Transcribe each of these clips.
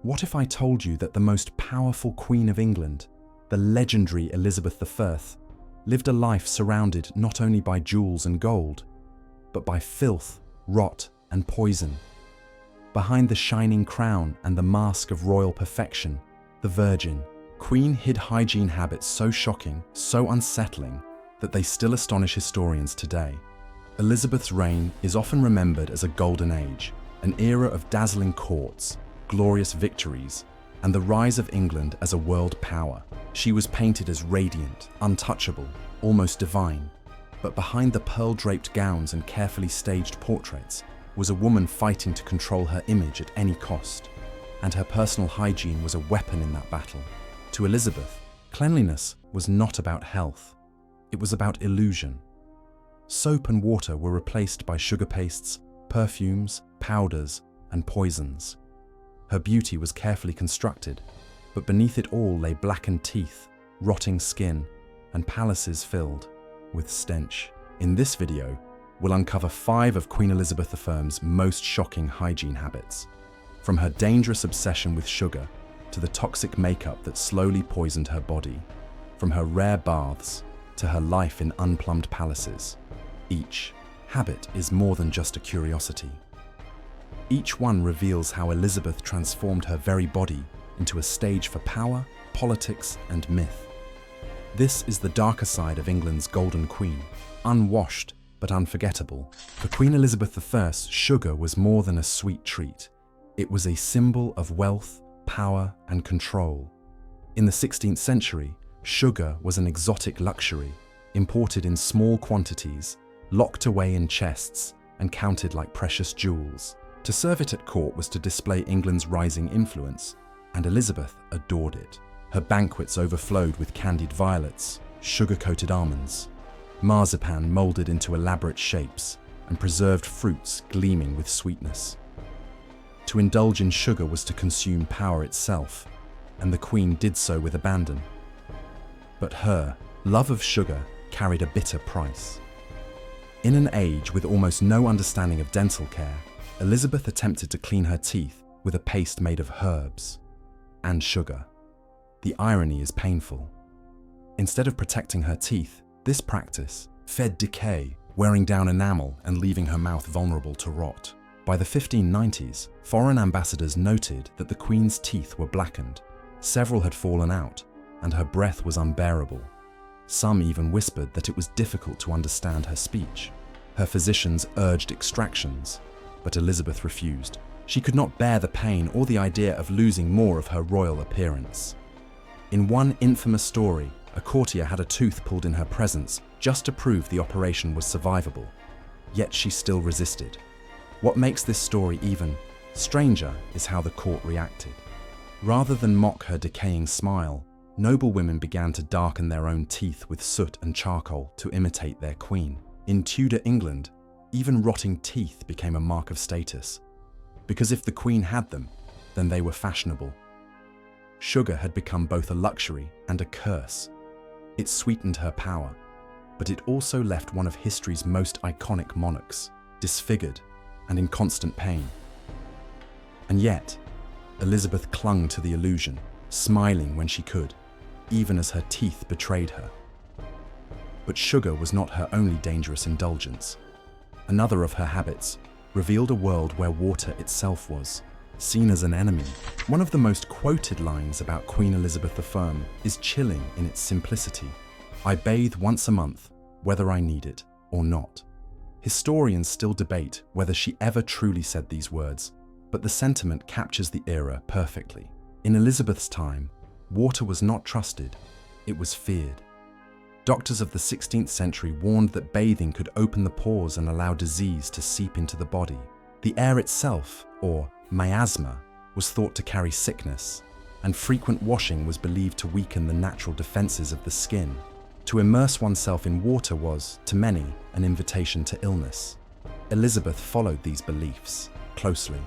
What if I told you that the most powerful Queen of England, the legendary Elizabeth I, lived a life surrounded not only by jewels and gold, but by filth, rot, and poison? Behind the shining crown and the mask of royal perfection, the Virgin, Queen hid hygiene habits so shocking, so unsettling, that they still astonish historians today. Elizabeth's reign is often remembered as a golden age, an era of dazzling courts, glorious victories, and the rise of England as a world power. She was painted as radiant, untouchable, almost divine. But behind the pearl-draped gowns and carefully staged portraits was a woman fighting to control her image at any cost. And her personal hygiene was a weapon in that battle. To Elizabeth, cleanliness was not about health. It was about illusion. Soap and water were replaced by sugar pastes, perfumes, powders, and poisons. Her beauty was carefully constructed, but beneath it all lay blackened teeth, rotting skin, and palaces filled with stench. In this video, we'll uncover 5 of Queen Elizabeth I's most shocking hygiene habits. From her dangerous obsession with sugar to the toxic makeup that slowly poisoned her body, from her rare baths to her life in unplumbed palaces. Each habit is more than just a curiosity. Each one reveals how Elizabeth transformed her very body into a stage for power, politics, and myth. This is the darker side of England's Golden Queen, unwashed but unforgettable. For Queen Elizabeth I, sugar was more than a sweet treat. It was a symbol of wealth, power, and control. In the 16th century, sugar was an exotic luxury, imported in small quantities, locked away in chests, and counted like precious jewels. To serve it at court was to display England's rising influence, and Elizabeth adored it. Her banquets overflowed with candied violets, sugar-coated almonds, marzipan molded into elaborate shapes, and preserved fruits gleaming with sweetness. To indulge in sugar was to consume power itself, and the Queen did so with abandon. But her love of sugar carried a bitter price. In an age with almost no understanding of dental care, Elizabeth attempted to clean her teeth with a paste made of herbs and sugar. The irony is painful. Instead of protecting her teeth, this practice fed decay, wearing down enamel and leaving her mouth vulnerable to rot. By the 1590s, foreign ambassadors noted that the Queen's teeth were blackened. Several had fallen out, and her breath was unbearable. Some even whispered that it was difficult to understand her speech. Her physicians urged extractions, but Elizabeth refused. She could not bear the pain or the idea of losing more of her royal appearance. In one infamous story, a courtier had a tooth pulled in her presence just to prove the operation was survivable. Yet she still resisted. What makes this story even stranger is how the court reacted. Rather than mock her decaying smile, noble women began to darken their own teeth with soot and charcoal to imitate their queen. In Tudor England, even rotting teeth became a mark of status, because if the Queen had them, then they were fashionable. Sugar had become both a luxury and a curse. It sweetened her power, but it also left one of history's most iconic monarchs disfigured and in constant pain. And yet, Elizabeth clung to the illusion, smiling when she could, even as her teeth betrayed her. But sugar was not her only dangerous indulgence. Another of her habits revealed a world where water itself was seen as an enemy. One of the most quoted lines about Queen Elizabeth I is chilling in its simplicity. "I bathe once a month, whether I need it or not." Historians still debate whether she ever truly said these words, but the sentiment captures the era perfectly. In Elizabeth's time, water was not trusted, it was feared. Doctors of the 16th century warned that bathing could open the pores and allow disease to seep into the body. The air itself, or miasma, was thought to carry sickness, and frequent washing was believed to weaken the natural defenses of the skin. To immerse oneself in water was, to many, an invitation to illness. Elizabeth followed these beliefs closely.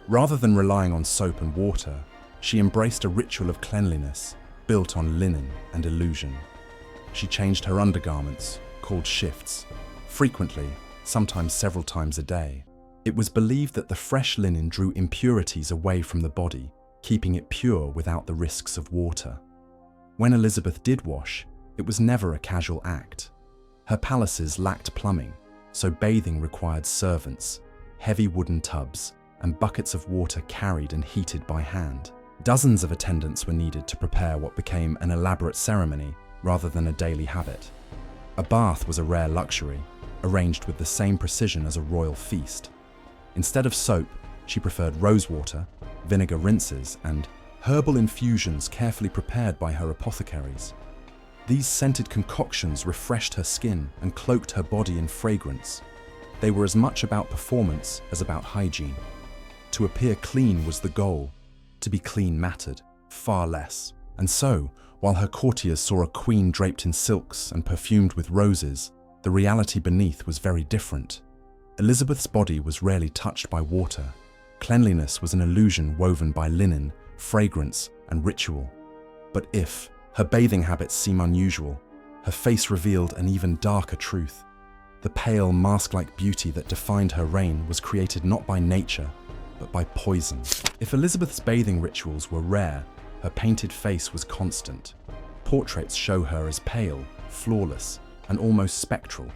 Rather than relying on soap and water, she embraced a ritual of cleanliness built on linen and illusion. She changed her undergarments, called shifts, frequently, sometimes several times a day. It was believed that the fresh linen drew impurities away from the body, keeping it pure without the risks of water. When Elizabeth did wash, it was never a casual act. Her palaces lacked plumbing, so bathing required servants, heavy wooden tubs, and buckets of water carried and heated by hand. Dozens of attendants were needed to prepare what became an elaborate ceremony rather than a daily habit. A bath was a rare luxury, arranged with the same precision as a royal feast. Instead of soap, she preferred rosewater, vinegar rinses, and herbal infusions carefully prepared by her apothecaries. These scented concoctions refreshed her skin and cloaked her body in fragrance. They were as much about performance as about hygiene. To appear clean was the goal. To be clean mattered, far less. And so, while her courtiers saw a queen draped in silks and perfumed with roses, the reality beneath was very different. Elizabeth's body was rarely touched by water. Cleanliness was an illusion woven by linen, fragrance, and ritual. But if her bathing habits seem unusual, her face revealed an even darker truth. The pale, mask-like beauty that defined her reign was created not by nature, but by poison. If Elizabeth's bathing rituals were rare, her painted face was constant. Portraits show her as pale, flawless, and almost spectral,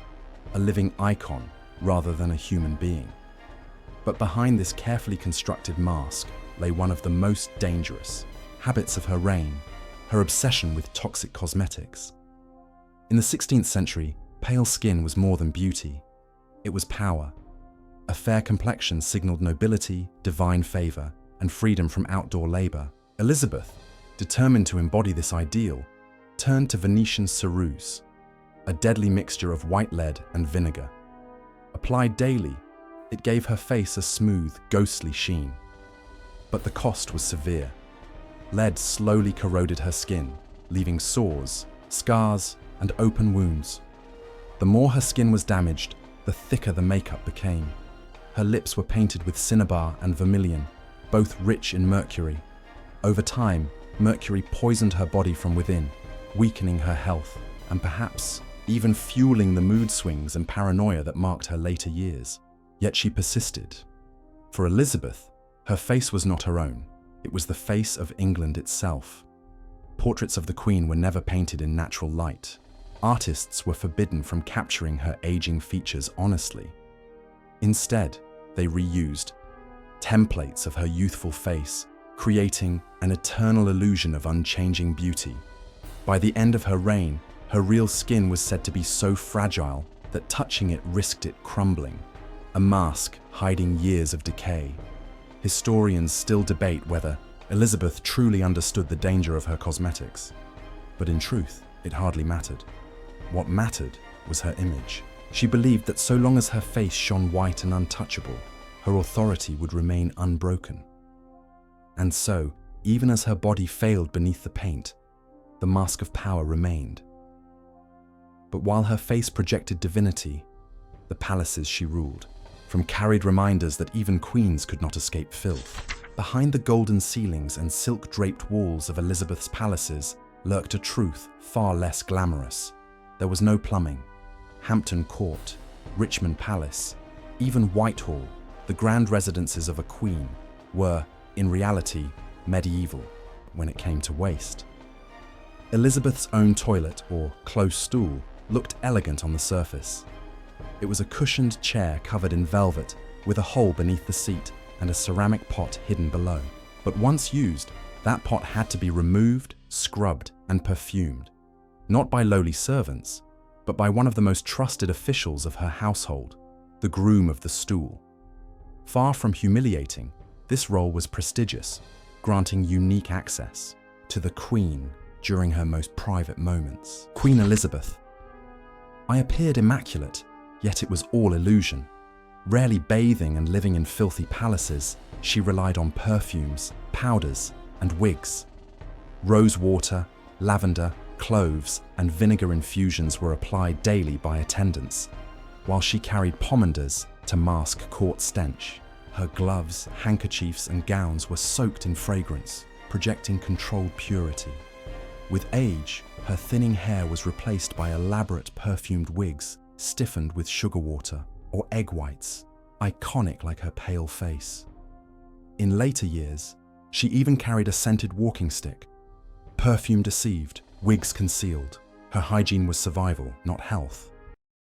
a living icon rather than a human being. But behind this carefully constructed mask lay one of the most dangerous habits of her reign: her obsession with toxic cosmetics. In the 16th century, pale skin was more than beauty. It was power. A fair complexion signaled nobility, divine favor, and freedom from outdoor labor. Elizabeth, determined to embody this ideal, turned to Venetian ceruse, a deadly mixture of white lead and vinegar. Applied daily, it gave her face a smooth, ghostly sheen. But the cost was severe. Lead slowly corroded her skin, leaving sores, scars, and open wounds. The more her skin was damaged, the thicker the makeup became. Her lips were painted with cinnabar and vermilion, both rich in mercury. Over time, mercury poisoned her body from within, weakening her health, and perhaps even fueling the mood swings and paranoia that marked her later years. Yet she persisted. For Elizabeth, her face was not her own. It was the face of England itself. Portraits of the Queen were never painted in natural light. Artists were forbidden from capturing her aging features honestly. Instead, they reused templates of her youthful face, creating an eternal illusion of unchanging beauty. By the end of her reign, her real skin was said to be so fragile that touching it risked it crumbling, a mask hiding years of decay. Historians still debate whether Elizabeth truly understood the danger of her cosmetics. But in truth, it hardly mattered. What mattered was her image. She believed that so long as her face shone white and untouchable, her authority would remain unbroken. And so, even as her body failed beneath the paint, the mask of power remained. But while her face projected divinity, the palaces she ruled carried reminders that even queens could not escape filth. Behind the golden ceilings and silk-draped walls of Elizabeth's palaces lurked a truth far less glamorous. There was no plumbing. Hampton Court, Richmond Palace, even Whitehall, the grand residences of a queen, were, in reality, medieval when it came to waste. Elizabeth's own toilet, or close stool, looked elegant on the surface. It was a cushioned chair covered in velvet, with a hole beneath the seat and a ceramic pot hidden below. But once used, that pot had to be removed, scrubbed, and perfumed, not by lowly servants, but by one of the most trusted officials of her household, the groom of the stool. Far from humiliating, this role was prestigious, granting unique access to the Queen during her most private moments. Queen Elizabeth. I appeared immaculate, yet it was all illusion. Rarely bathing and living in filthy palaces, she relied on perfumes, powders, and wigs. Rose water, lavender, cloves, and vinegar infusions were applied daily by attendants, while she carried pomanders to mask court stench. Her gloves, handkerchiefs, and gowns were soaked in fragrance, projecting controlled purity. With age, her thinning hair was replaced by elaborate perfumed wigs, stiffened with sugar water or egg whites, iconic like her pale face. In later years, She even carried a scented walking stick. Perfume deceived, wigs concealed. Her hygiene was survival, not health.